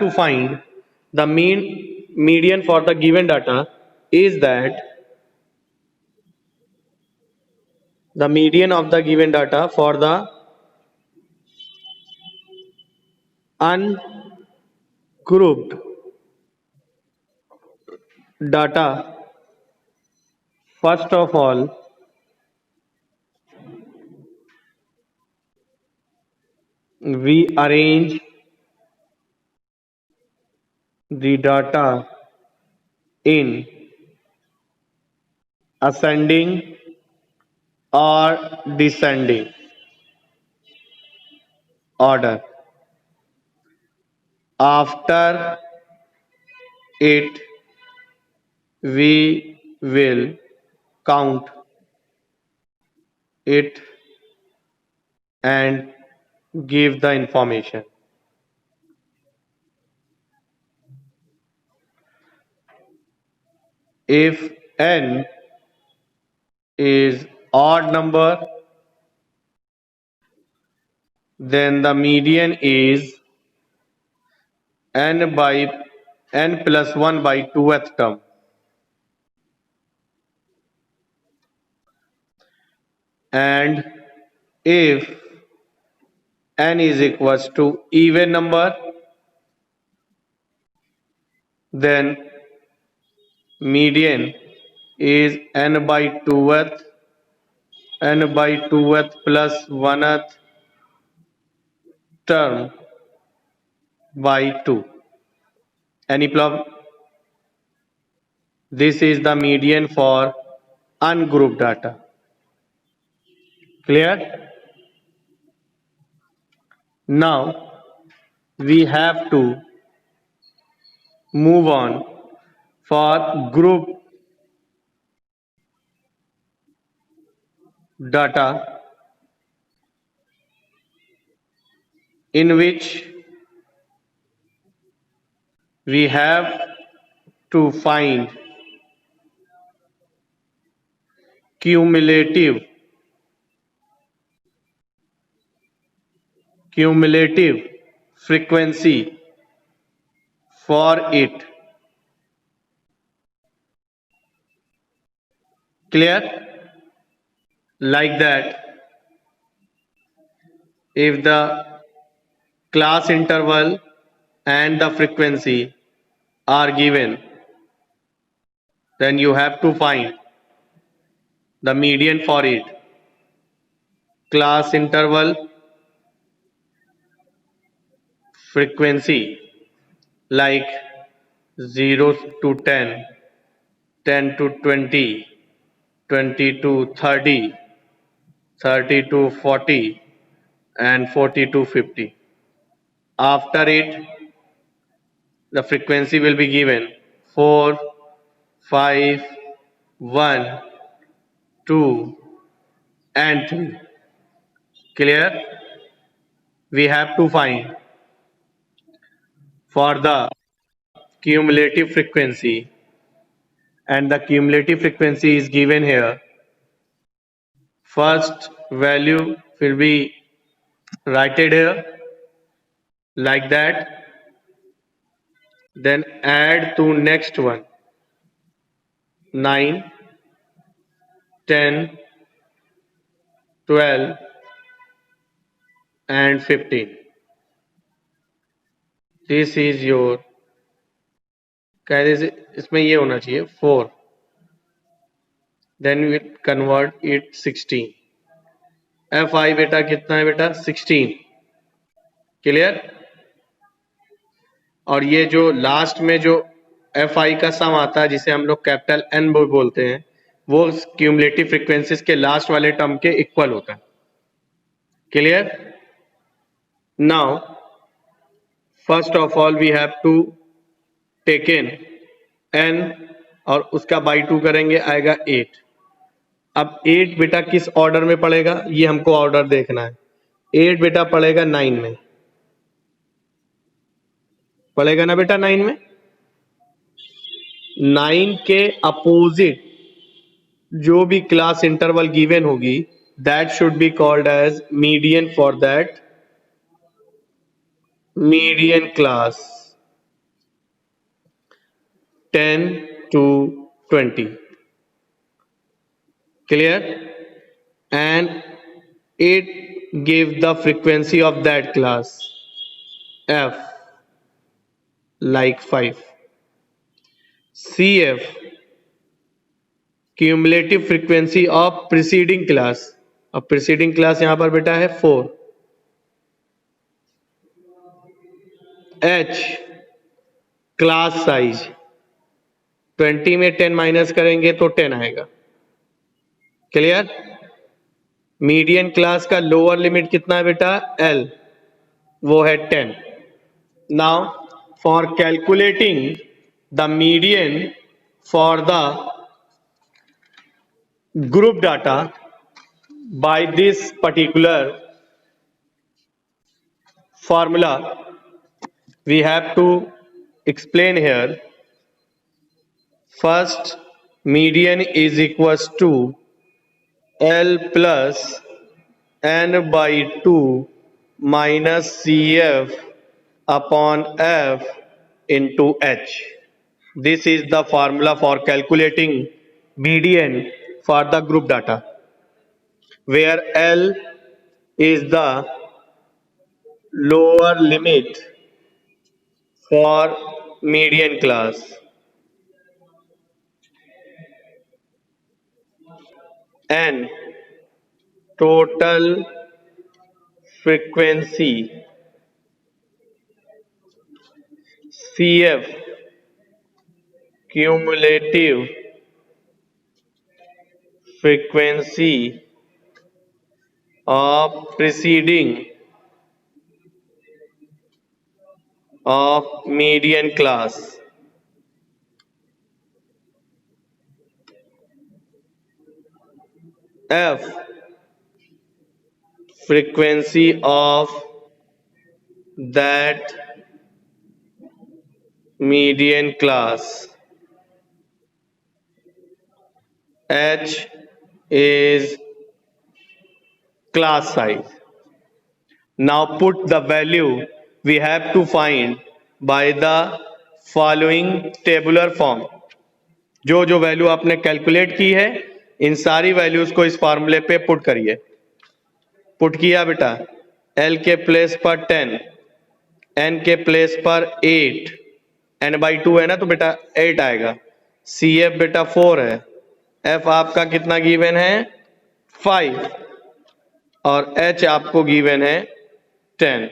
to find the mean median for the given data is that the median of the given data for the ungrouped data, first of all, we arrange the data in ascending or descending order. After it, we will count it and give the information. If n is odd number, then the median is n plus 1 by 2th term. And if n is equals to even number, then median is n by 2th plus 1th term by 2. Any problem? This is the median for ungrouped data. Clear? Now we have to move on for group data, in which we have to find cumulative frequency for it. Clear? Like that, if the class interval and the frequency are given, then you have to find the median for it. Class interval, frequency, like 0 to 10, 10 to 20, 20 to 30, 30 to 40, and 40 to 50. After it, the frequency will be given 4, 5, 1, 2, and 3. Clear? We have to find for the cumulative frequency, and the cumulative frequency is given here. First value will be written here like that, then add to next one 9, 10, 12 and 15. This is your, इसमें ये होना चाहिए 4, then we convert it 16. fi बेटा कितना है बेटा 16. Clear? और ये जो लास्ट में जो fi का सम आता है जिसे हम लोग कैपिटल N बोलते हैं, वो क्यूमुलेटिव फ्रीक्वेंसीज के लास्ट वाले टर्म के इक्वल होता है. Clear? Now first of all we have to take in n और उसका बाई 2 करेंगे, आएगा 8. अब 8 बेटा किस ऑर्डर में पड़ेगा, ये हमको ऑर्डर देखना है. 8 बेटा पड़ेगा 9 में, पड़ेगा ना बेटा 9 में. 9 के अपोजिट जो भी क्लास इंटरवल गिवन होगी, that should be called as median for that median class. 10 to 20. Clear? And it gives the frequency of that class f like 5. cf cumulative frequency of preceding class. अब preceding class यहां पर बेटा है 4. h class size 20 में 10 minus करेंगे तो 10 आएगा. Clear? Median class का लोअर लिमिट कितना है बेटा? L, वो है 10. Now for calculating the median for the group data by this particular formula, we have to explain here. First, median is equals to L plus n by 2 minus CF upon F into H. This is the formula for calculating median for the group data, where L is the lower limit for median class, and total frequency CF cumulative frequency of preceding of median class. F frequency of that median class. H is class size. Now put the value we have to find by the following tabular form. जो जो value आपने calculate की है इन सारी values को इस फॉर्मूले पे पुट करिए. पुट किया बेटा. L के प्लेस पर 10, N के प्लेस पर 8, n/2 है ना तो बेटा 8 आएगा. CF बेटा 4 है. F आपका कितना गिवन है? 5. और H आपको गिवन है 10.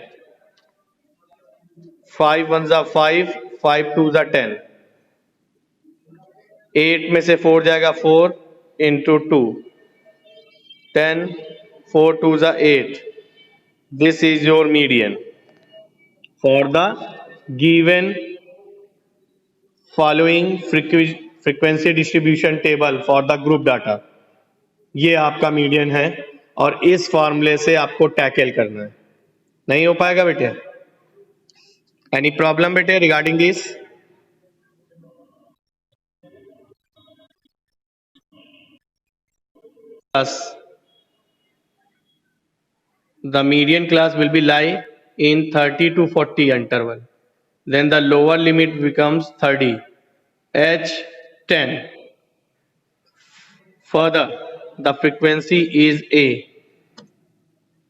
5 1 जा 5, 5 2 जा 10. 8 में से 4 जाएगा 4 इंटू 2, 10, 4 2 जा 8. This is your median for the given following frequency distribution table for the group data. ये आपका मीडियन है और इस फॉर्मूले से आपको टैकल करना है. नहीं हो पाएगा बेटे? एनी प्रॉब्लम बेटे regarding this? The median class will be lie in 30 to 40 interval. Then the lower limit becomes 30. H 10. Further, the frequency is A.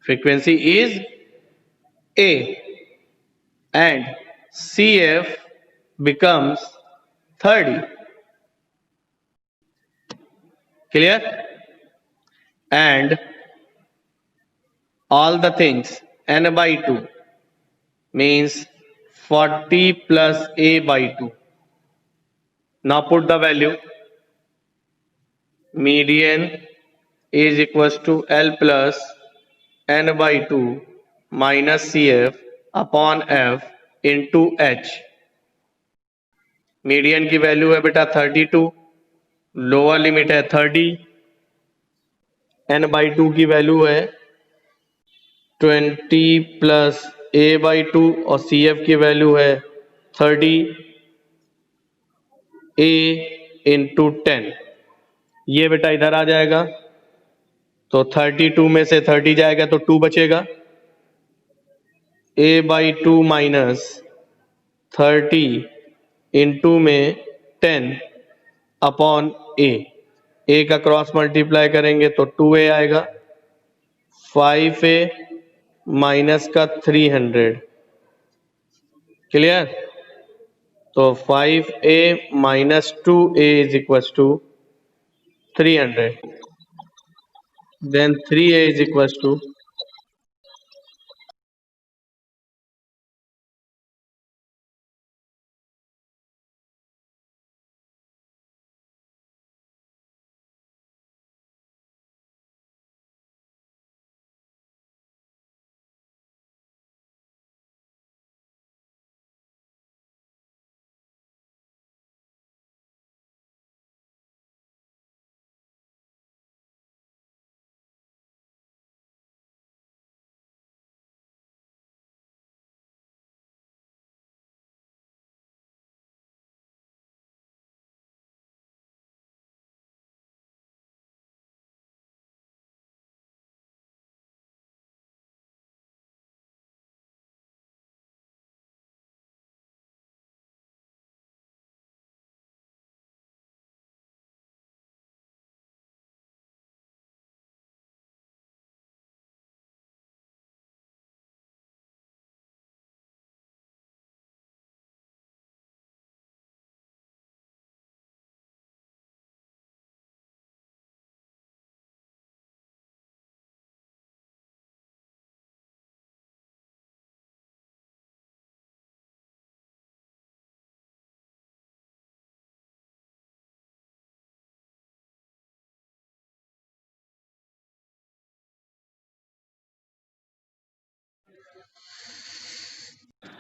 Frequency is A. And CF becomes 30. Clear? And all the things n/2 means 40 plus a/2. Now put the value. Median is equals to L plus n/2 minus CF upon F into H. Median की value है बेटा 32, lower limit है 30, n/2 की value है 20 plus a/2 और CF की value है 30 a into 10. ये बेटा इधर आ जाएगा तो 32 में से 30 जाएगा तो 2 बचेगा. a/2 माइनस 30 इंटू में 10 अपॉन ए का क्रॉस मल्टीप्लाई करेंगे तो 2a आएगा, 5a माइनस का 300। क्लियर? तो 5a minus 2a is equal to 300, then 3a is equal to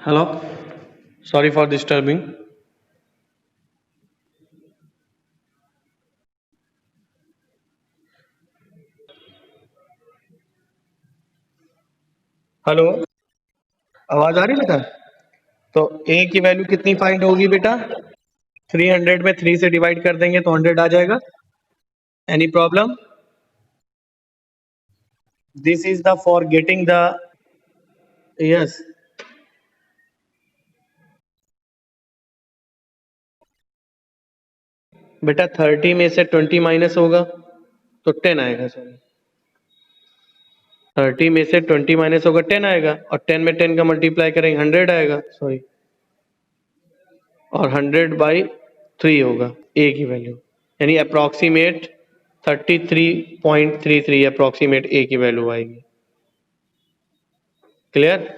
hello, sorry for disturbing. Hello, आवाज आ रही बेटा? तो a की वैल्यू कितनी फाइंड होगी बेटा? 300 में 3 से डिवाइड कर देंगे तो 100 आ जाएगा। Any problem? This is the for getting the, yes बेटा, 30 में से 20 माइनस होगा तो 10 आएगा। सॉरी, 30 में से 20 माइनस होगा 10 आएगा, और 10 में 10 का मल्टीप्लाई करेंगे 100 आएगा। सॉरी, और 100 बाई 3 होगा a की वैल्यू, यानी अप्रोक्सीमेट 33.33 अप्रोक्सीमेट a की वैल्यू आएगी। क्लियर?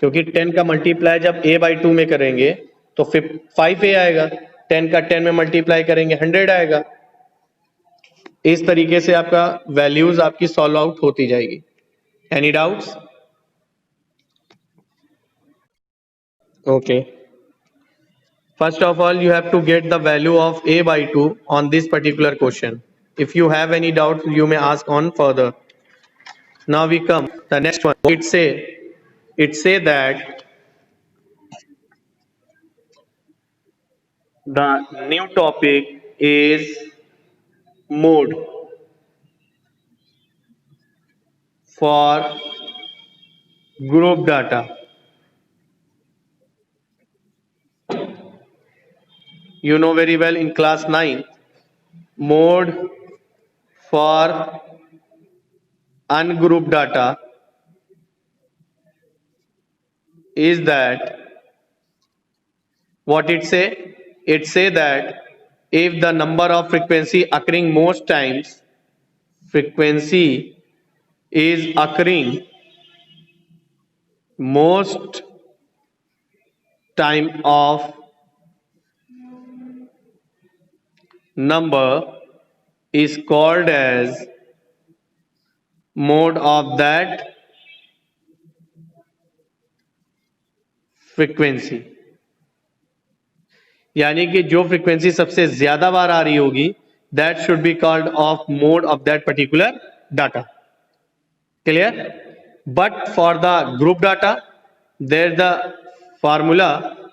क्योंकि 10 का मल्टीप्लाई जब a बाई 2 में करेंगे तो 5a आएगा, 10 का 10 में मल्टीप्लाई करेंगे 100 आएगा। इस तरीके से आपका वैल्यूज आपकी सॉल्व आउट होती जाएगी। Any doubts? Okay, first of all you have to get the value of a by 2 on this particular question. If you have any doubt you may ask on further. Now we come the next one. It say that the new topic is mode for group data. You know very well in class 9 mode for ungrouped data is that what it say? It say that if the number of frequency occurring most times, frequency is occurring most time of number is called as mode of that frequency. यानी कि जो frequency सबसे ज्यादा बार आ रही होगी that should be called of mode of that particular data. Clear? But for the group data there the formula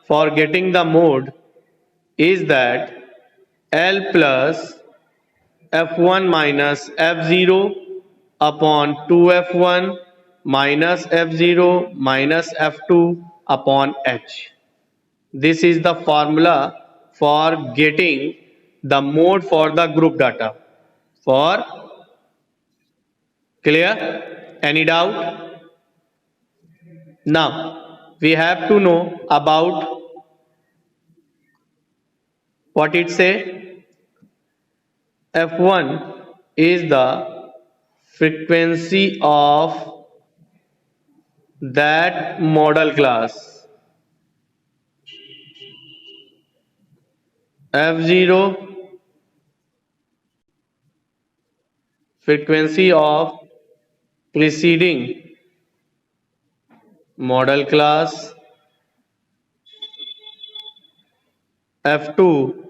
for getting the mode is that L plus f1 minus f0 upon 2f1 minus f0 minus f2 upon h. This is the formula for getting the mode for the group data. For clear? Any doubt? Now we have to know about what it say. F1 is the frequency of that model class. F0 frequency of preceding model class. F2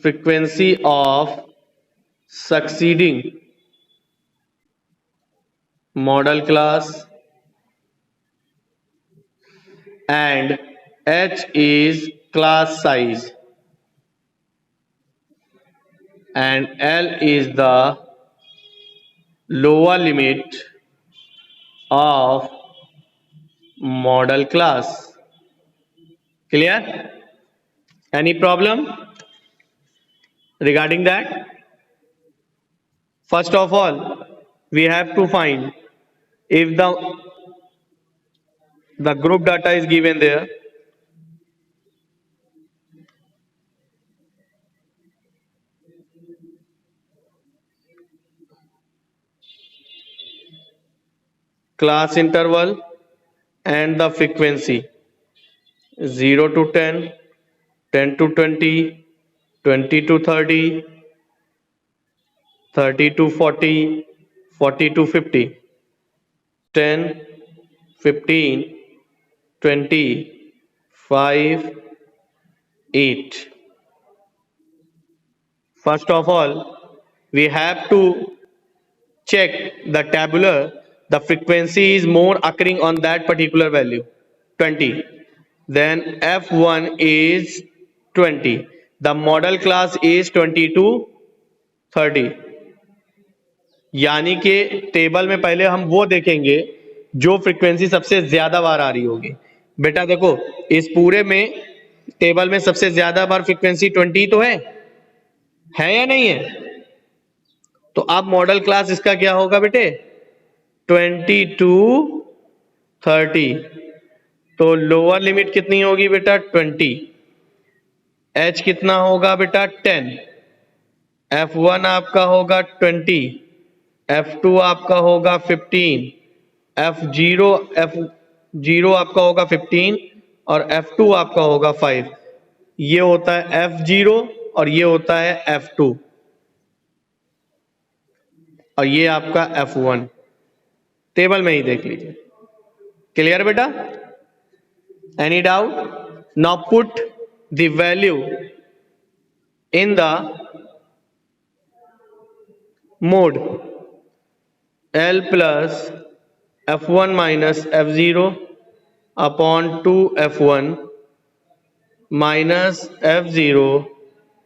frequency of succeeding model class, and H is class size, and L is the lower limit of model class. Clear? Any problem regarding that? First of all, we have to find if the group data is given there. Class interval and the frequency 0 to 10, 10 to 20, 20 to 30, 30 to 40, 40 to 50, 10, 15, 20, 5, 8. First of all, we have to check the tabular. The frequency is more occurring on that particular value, 20. Then F1 is 20. The model class is 20 to 30. यानी कि table में पहले हम वो देखेंगे जो frequency सबसे ज्यादा बार आ रही होगी. बेटा देखो, इस पूरे में टेबल में सबसे ज्यादा बार फ्रीक्वेंसी 20 तो है या नहीं है? तो अब मॉडल क्लास इसका क्या होगा बेटे? 20 टू 30. तो लोअर लिमिट कितनी होगी बेटा? 20. H कितना होगा बेटा? 10. F1 आपका होगा 20, F2 आपका होगा 15, F0 आपका होगा 15 और F2 आपका होगा 5. ये होता है F0 और ये होता है F2 और ये आपका F1. टेबल में ही देख लीजिए. क्लियर बेटा? Any doubt? Now put the value in the mode L plus F1 minus F0 upon 2 F1 minus F0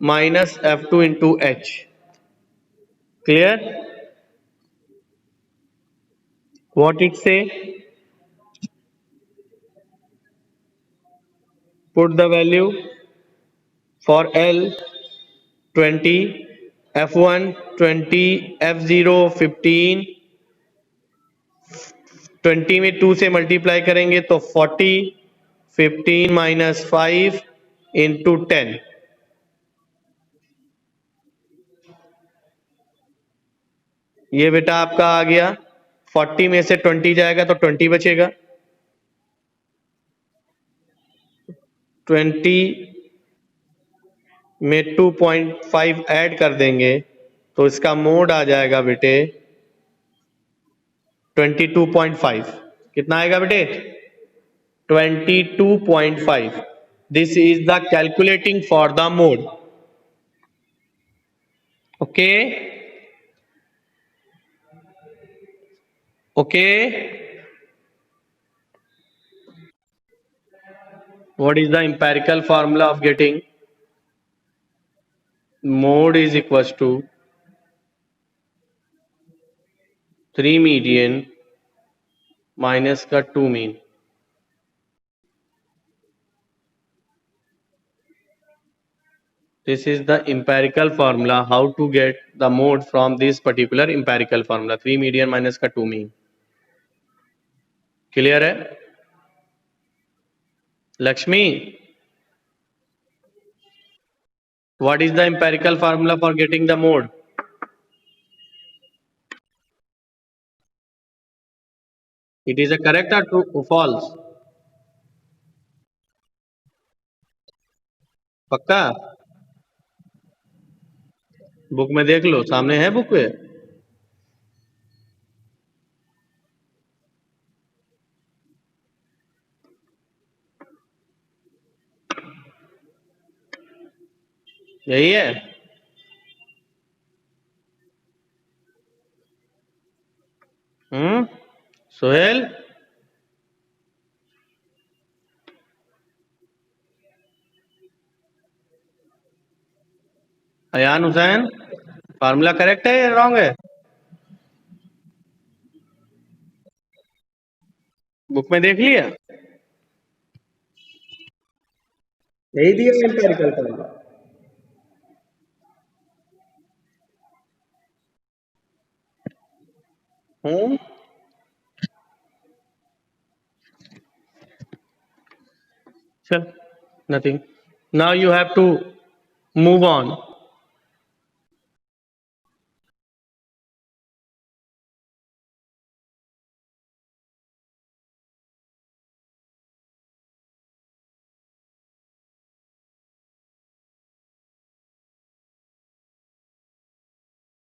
minus F2 into H. Clear? What it say? Put the value for L 20, F1 20, F0 15. 20 में 2 से multiply करेंगे तो 40, 15 minus 5 into 10. ये बेटा आपका आ गया. 40 में से 20 जाएगा तो 20 बचेगा. 20 में 2.5 ऐड कर देंगे तो इसका मोड आ जाएगा बेटे 22.5. कितना आएगा बेटे? 22.5. This is the calculating for the mode. Okay okay. What is the empirical formula of getting mode is equals to 3 median minus का 2 mean. This is the empirical formula how to get the mode from this particular empirical formula 3 median minus का 2 mean. Clear है? Lakshmi, what is the empirical formula for getting the mode? It is a correct or true or false? पक्का? Book में देख लो, सामने है book में. यही है. सोहेल, अयान हुसैन, फार्मूला करेक्ट है या रॉन्ग है? बुक में देख लिया? यही दिया एम्पेरिकल फार्मूला. चल, nothing. Now you have to move on.